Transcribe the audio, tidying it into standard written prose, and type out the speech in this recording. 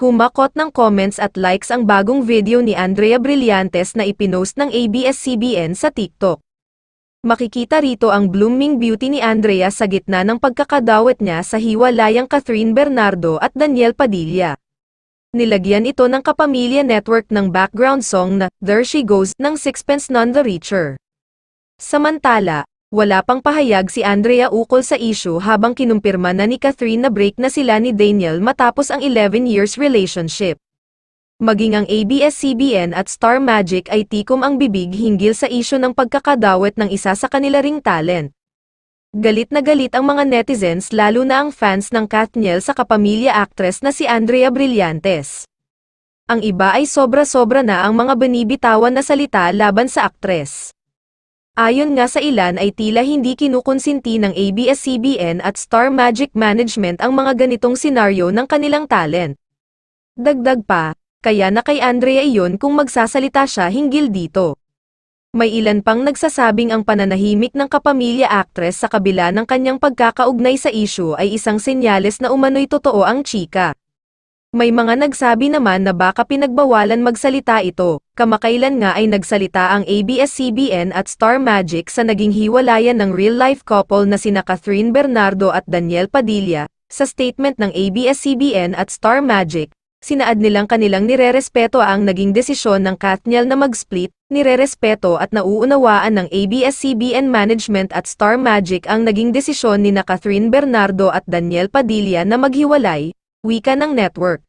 Humakot ng comments at likes ang bagong video ni Andrea Brillantes na ipinost ng ABS-CBN sa TikTok. Makikita rito ang blooming beauty ni Andrea sa gitna ng pagkakadawat niya sa hiwalayang Catherine Bernardo at Daniel Padilla. Nilagyan ito ng Kapamilya Network ng background song na "There She Goes" ng Sixpence None the Richer. Samantala, wala pang pahayag si Andrea ukol sa issue habang kinumpirma na ni Catherine na break na sila ni Daniel matapos ang 11 years relationship. Maging ang ABS-CBN at Star Magic ay tikom ang bibig hinggil sa issue ng pagkakadawat ng isa sa kanila ring talent. Galit na galit ang mga netizens lalo na ang fans ng Katniel sa kapamilya actress na si Andrea Brillantes. Ang iba ay sobra-sobra na ang mga binibitawan na salita laban sa aktres. Ayon nga sa ilan ay tila hindi kinukonsinti ng ABS-CBN at Star Magic Management ang mga ganitong senaryo ng kanilang talent. Dagdag pa, kaya na kay Andrea iyon kung magsasalita siya hinggil dito. May ilan pang nagsasabing ang pananahimik ng kapamilya actress sa kabila ng kanyang pagkakaugnay sa issue ay isang senyales na umano'y totoo ang chika. May mga nagsabi naman na baka pinagbawalan magsalita ito. Kamakailan nga ay nagsalita ang ABS-CBN at Star Magic sa naging hiwalayan ng real-life couple na sina Catherine Bernardo at Daniel Padilla. Sa statement ng ABS-CBN at Star Magic, sinaad nilang kanilang nirerespeto ang naging desisyon ng Katniel na mag-split, nirerespeto at nauunawaan ng ABS-CBN Management at Star Magic ang naging desisyon ni na Catherine Bernardo at Daniel Padilla na maghiwalay, wika ng network.